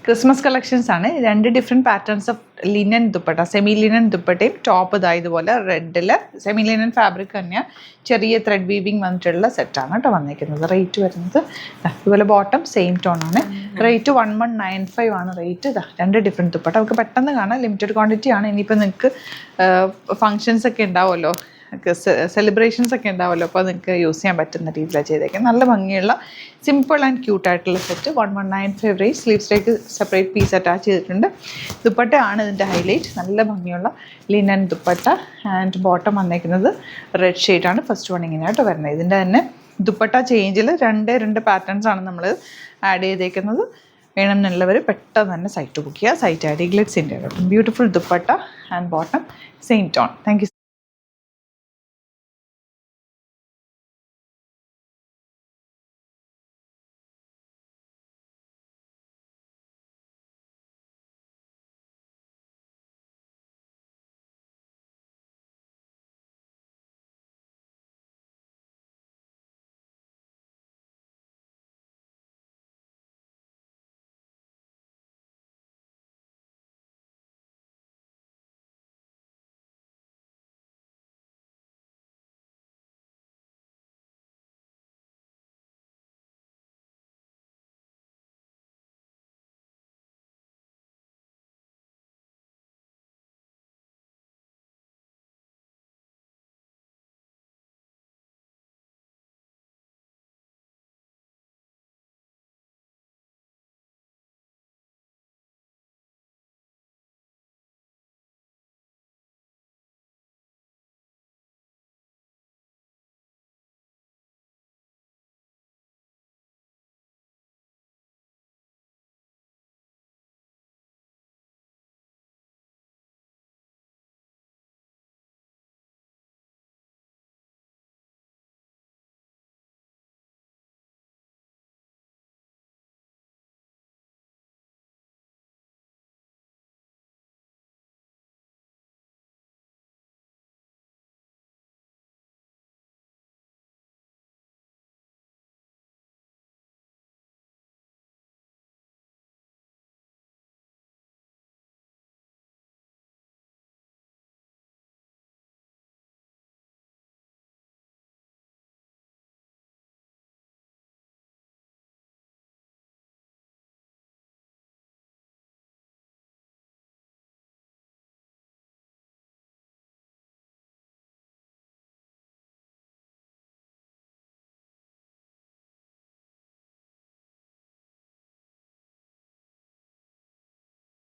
Christmas collections ആണ്. 2 different patterns of linen dupatta, semi linen ദുപ്പട്ടയും top ഇതുപോലെ റെഡിൽ സെമി ലിനൻ ഫാബ്രിക് തന്നെയാണ്, ചെറിയ ത്രെഡ് വീവിങ് വന്നിട്ടുള്ള സെറ്റാണ് കേട്ടോ വന്നിരിക്കുന്നത്. റേറ്റ് വരുന്നത് ഇതുപോലെ ബോട്ടം സെയിം ടോൺ ആണ്. റേറ്റ് 1195 ആണ് റേറ്റ്. 2 ഡിഫറെൻറ്റ് ദുപ്പട്ട നമുക്ക് പെട്ടെന്ന് കാണാം, ലിമിറ്റഡ് ക്വാണ്ടിറ്റി ആണ്. ഇനിയിപ്പോൾ നിങ്ങൾക്ക് ഫങ്ഷൻസ് ഒക്കെ ഉണ്ടാവുമല്ലോ, സെലിബ്രേഷൻസ് ഒക്കെ ഉണ്ടാവുമല്ലോ, അപ്പോൾ നിങ്ങൾക്ക് യൂസ് ചെയ്യാൻ പറ്റുന്ന രീതിയിലാണ് ചെയ്തേക്കുന്നത്. നല്ല ഭംഗിയുള്ള സിമ്പിൾ ആൻഡ് ക്യൂട്ടായിട്ടുള്ള സെറ്റ്. 1195 റേറ്റ്. സ്ലീവ്സിലേക്ക് സെപ്പറേറ്റ് പീസ് അറ്റാച്ച് ചെയ്തിട്ടുണ്ട്. ദുപ്പട്ട ആണ് ഇതിൻ്റെ ഹൈലൈറ്റ്. നല്ല ഭംഗിയുള്ള ലിനൻ ദുപ്പട്ട ആൻഡ് ബോട്ടം വന്നേക്കുന്നത് റെഡ് ഷെയ്ഡാണ്. ഫസ്റ്റ് വൺ ഇങ്ങനെയായിട്ട് വരുന്നത്. ഇതിൻ്റെ തന്നെ ദുപ്പട്ട ചേഞ്ചിൽ 2 പാറ്റേൺസ് ആണ് നമ്മൾ ആഡ് ചെയ്തേക്കുന്നത്. വേണമെന്നുള്ളവർ പെട്ടെന്ന് തന്നെ സൈറ്റ് ബുക്ക് ചെയ്യുക. സൈറ്റ് ഐ ഡി ഗ്ലിറ്റ്സിൻ്റെ beautiful dupatta and bottom same tone. Thank U.